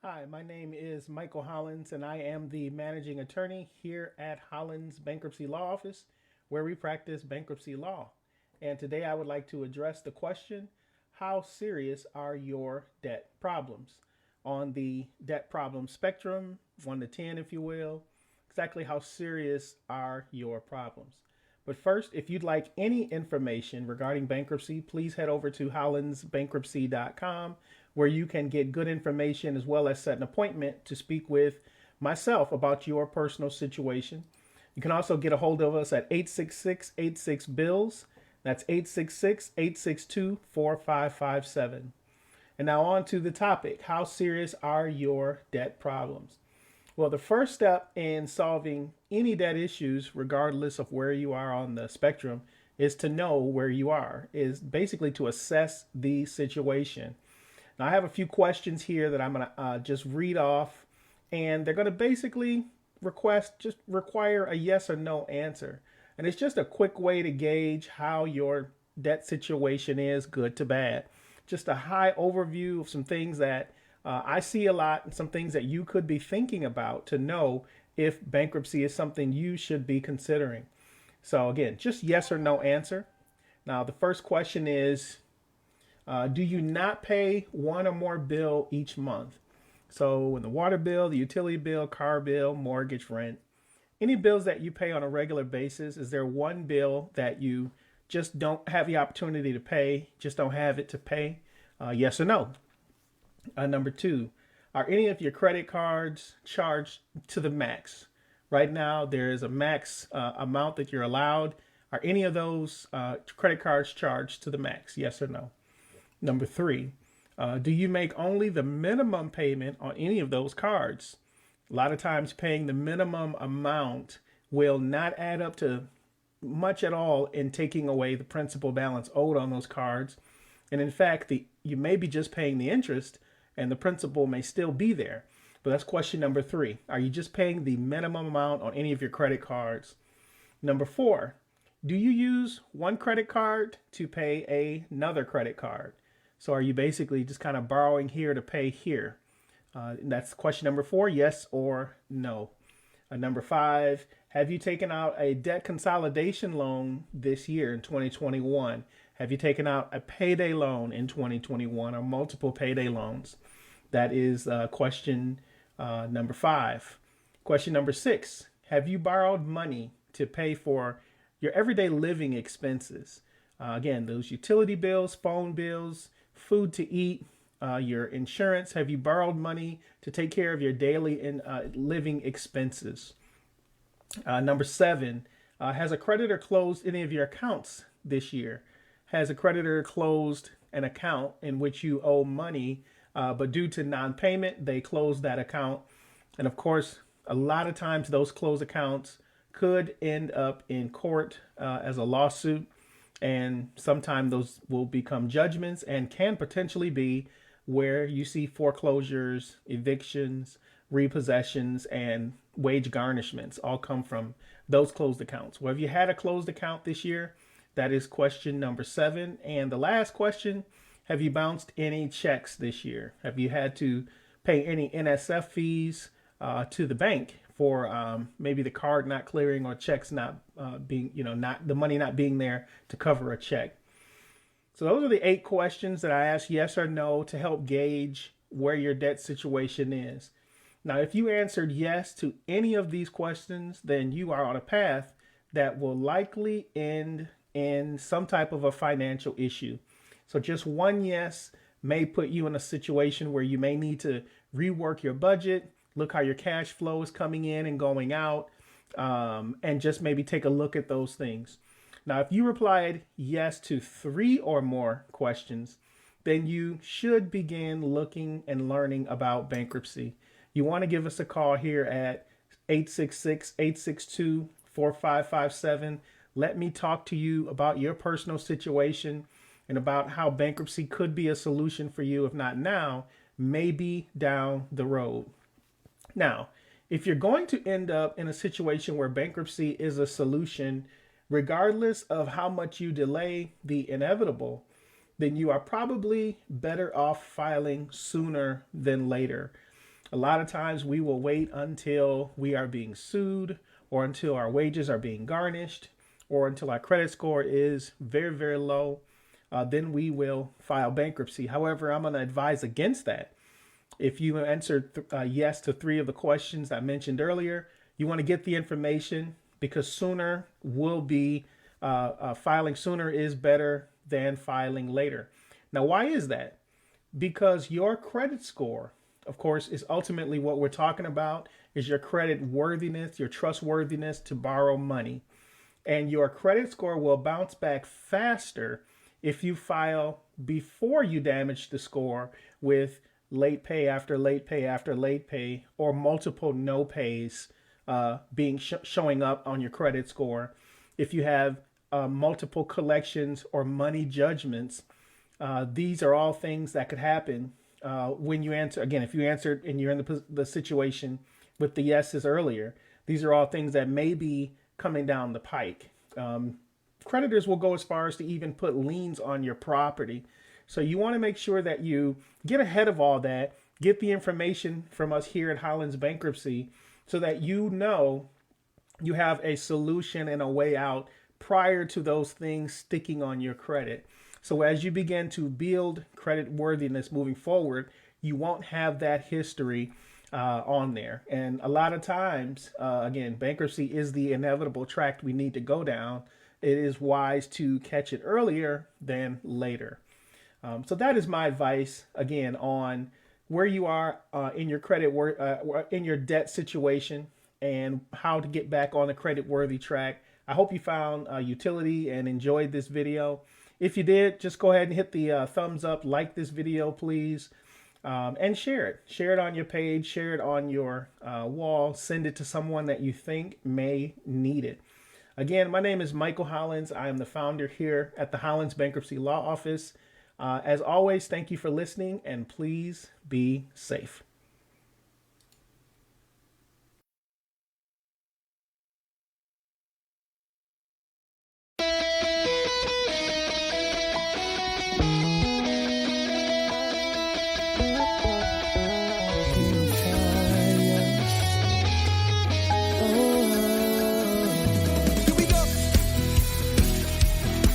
Hi, my name is Michael Hollins, and I am the managing attorney here at Hollins Bankruptcy Law Office, where we practice bankruptcy law. And today I would like to address the question: how serious are your debt problems? On the debt problem spectrum, 1 to 10, if you will, exactly how serious are your problems? But first, if you'd like any information regarding bankruptcy, please head over to hollinsbankruptcy.com, where you can get good information as well as set an appointment to speak with myself about your personal situation. You can also get a hold of us at 866-86-BILLS. That's 866-862-4557. And now on to the topic: how serious are your debt problems? Well, the first step in solving any debt issues, regardless of where you are on the spectrum, is to know where you are, is basically to assess the situation. Now, I have a few questions here that I'm going to just read off, and they're going to basically require a yes or no answer. And it's just a quick way to gauge how your debt situation is, good to bad. Just a high overview of some things that I see a lot, and some things that you could be thinking about to know if bankruptcy is something you should be considering. So, again, just yes or no answer. Now, the first question is, do you not pay one or more bill each month? So, in the water bill, the utility bill, car bill, mortgage, rent, any bills that you pay on a regular basis, is there one bill that you just don't have the opportunity to pay, just don't have it to pay? Yes or no? Number two, are any of your credit cards charged to the max? Right now, there is a max amount that you're allowed. Are any of those credit cards charged to the max? Yes or no? Number three, do you make only the minimum payment on any of those cards? A lot of times, paying the minimum amount will not add up to much at all in taking away the principal balance owed on those cards. And in fact, you may be just paying the interest, and the principal may still be there. But that's question number three. Are you just paying the minimum amount on any of your credit cards? Number four, do you use one credit card to pay another credit card? So are you basically just kind of borrowing here to pay here? That's question number four, yes or no. Number five, have you taken out a debt consolidation loan this year in 2021? Have you taken out a payday loan in 2021 or multiple payday loans? That is question number five. Question number six, have you borrowed money to pay for your everyday living expenses? Again, those utility bills, phone bills, food to eat, your insurance. Have you borrowed money to take care of your daily living expenses? Number seven, has a creditor closed any of your accounts this year? Has a creditor closed an account in which you owe money, but due to non-payment, they closed that account? And of course, a lot of times those closed accounts could end up in court as a lawsuit, and sometimes those will become judgments and can potentially be where you see foreclosures, evictions, repossessions, and wage garnishments all come from those closed accounts. Well, have you had a closed account this year? That is question number seven. And the last question, have you bounced any checks this year? Have you had to pay any NSF fees to the bank for maybe the card not clearing or checks not being, not the money not being there to cover a check? So those are the 8 questions that I ask yes or no to help gauge where your debt situation is. Now, if you answered yes to any of these questions, then you are on a path that will likely end in some type of a financial issue. So just one yes may put you in a situation where you may need to rework your budget, look how your cash flow is coming in and going out, and just maybe take a look at those things. Now, if you replied yes to 3 or more questions, then you should begin looking and learning about bankruptcy. You want to give us a call here at 866-862-4557. Let me talk to you about your personal situation and about how bankruptcy could be a solution for you, if not now, maybe down the road. Now, if you're going to end up in a situation where bankruptcy is a solution, regardless of how much you delay the inevitable, then you are probably better off filing sooner than later. A lot of times we will wait until we are being sued, or until our wages are being garnished, or until our credit score is very, very low. Then we will file bankruptcy. However, I'm going to advise against that. If you answered yes to 3 of the questions I mentioned earlier, you want to get the information, because sooner will be filing sooner is better than filing later. Now, why is that? Because your credit score, of course, is ultimately what we're talking about, is your credit worthiness, your trustworthiness to borrow money. And your credit score will bounce back faster if you file before you damage the score with late pay after late pay after late pay, or multiple no pays showing up on your credit score. If you have multiple collections or money judgments, these are all things that could happen when you answer. Again, if you answered and you're in the situation with the yeses earlier, these are all things that may be coming down the pike. Creditors will go as far as to even put liens on your property. So you want to make sure that you get ahead of all that, get the information from us here at Hollins Bankruptcy, so that you know you have a solution and a way out prior to those things sticking on your credit. So as you begin to build credit worthiness moving forward, you won't have that history on there. And a lot of times, again, bankruptcy is the inevitable track we need to go down. It is wise to catch it earlier than later. So that is my advice, again, on where you are in your in your debt situation, and how to get back on the credit worthy track. I hope you found utility and enjoyed this video. If you did, just go ahead and hit the thumbs up, like this video, please, and share it. Share it on your page, share it on your wall, send it to someone that you think may need it. Again, my name is Michael Hollins. I am the founder here at the Hollins Bankruptcy Law Office. As always, thank you for listening, and please be safe.